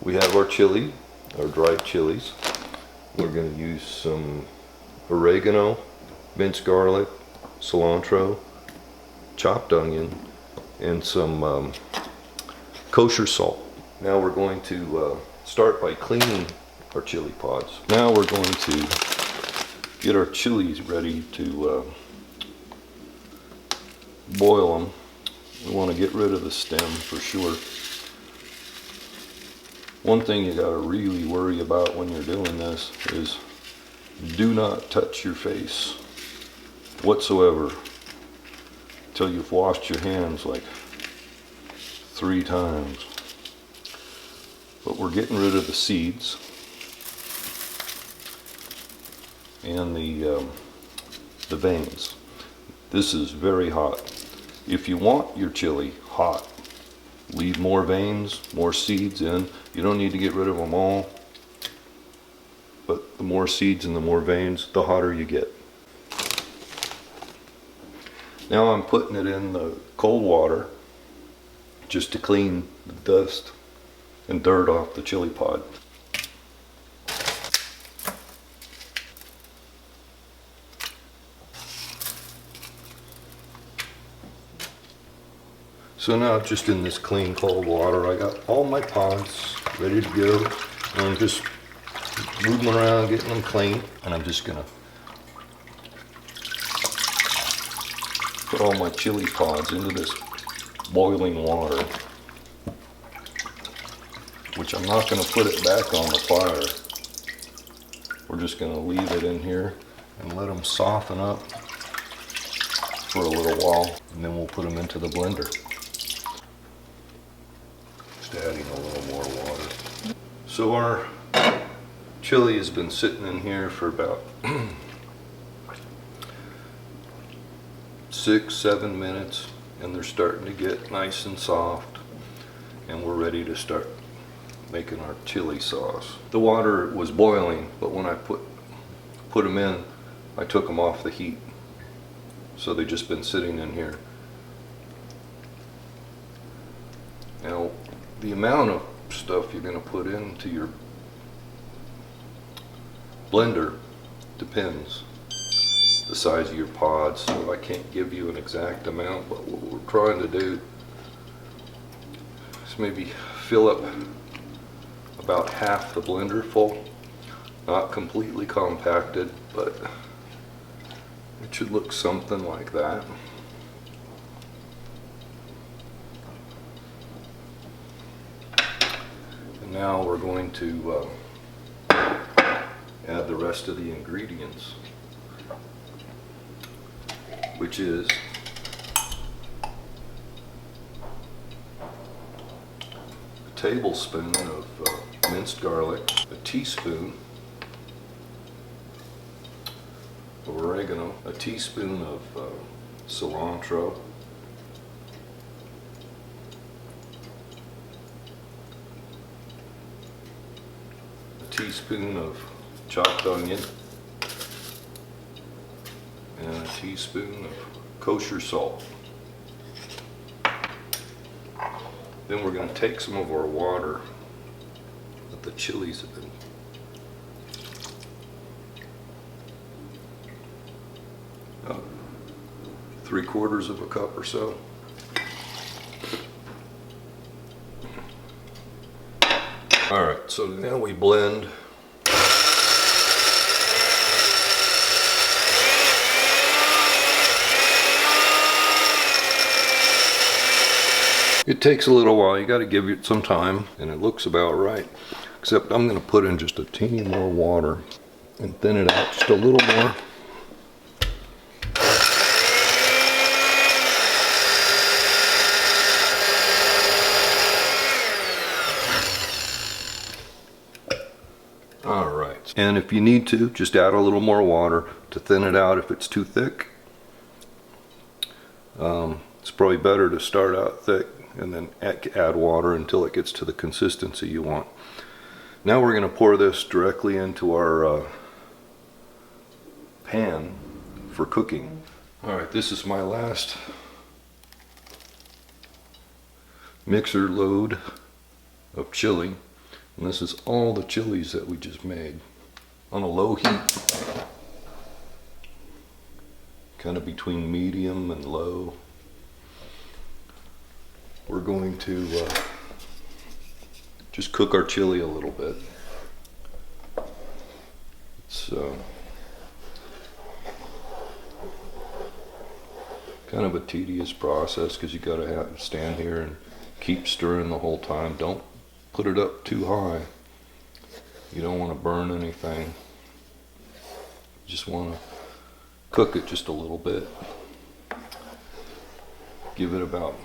We have our chili, our dried chilies. We're going to use some oregano, minced garlic, cilantro, chopped onion, and some kosher salt. Now we're going to start by cleaning our chili pods. Now we're going to get our chilies ready to boil them. We want to get rid of the stem for sure. One thing you got to really worry about when you're doing this is do not touch your face whatsoever until you've washed your hands like 3 times. But we're getting rid of the seeds and the veins. This is very hot. If you want your chili hot, leave more veins, more seeds in. You don't need to get rid of them all, but the more seeds and the more veins, the hotter you get. Now I'm putting it in the cold water just to clean the dust and dirt off the chili pod. So now just in this clean cold water, I got all my pods ready to go. And I'm just moving them around, getting them clean. And I'm just gonna put all my chili pods into this boiling water, which I'm not gonna put it back on the fire. We're just gonna leave it in here and let them soften up for a little while, and then we'll put them into the blender. Just adding a little more water. So our chili has been sitting in here for about 6-7 minutes, and they're starting to get nice and soft, and we're ready to start making our chili sauce. The water was boiling, but when I put them in, I took them off the heat, so they've just been sitting in here. Now the amount of stuff you're going to put into your blender depends the size of your pods, so I can't give you an exact amount, but what we're trying to do is maybe fill up about half the blender full. Not completely compacted, but it should look something like that. And now we're going to add the rest of the ingredients, which is a tablespoon of minced garlic, a teaspoon of oregano, a teaspoon of cilantro, a teaspoon of chopped onion, and a teaspoon of kosher salt. Then we're going to take some of our water that the chilies have been about 3/4 of a cup or so. Alright, so now we blend. It takes a little while, you got to give it some time, and it looks about right. Except I'm going to put in just a teeny more water and thin it out just a little more. Alright, and if you need to, just add a little more water to thin it out if it's too thick. It's probably better to start out thick and then add water until it gets to the consistency you want. Now we're going to pour this directly into our pan for cooking. Alright, this is my last mixer load of chili. And this is all the chilies that we just made on a low heat. Kind of between medium and low. We're going to just cook our chili a little bit. It's kind of a tedious process because you got to have to stand here and keep stirring the whole time. Don't put it up too high. You don't want to burn anything. You just want to cook it just a little bit. Give it about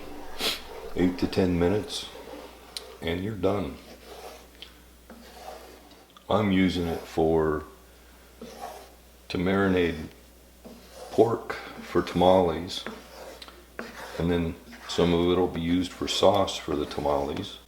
8 to 10 minutes and you're done. I'm using it to marinate pork for tamales, and then some of it will be used for sauce for the tamales.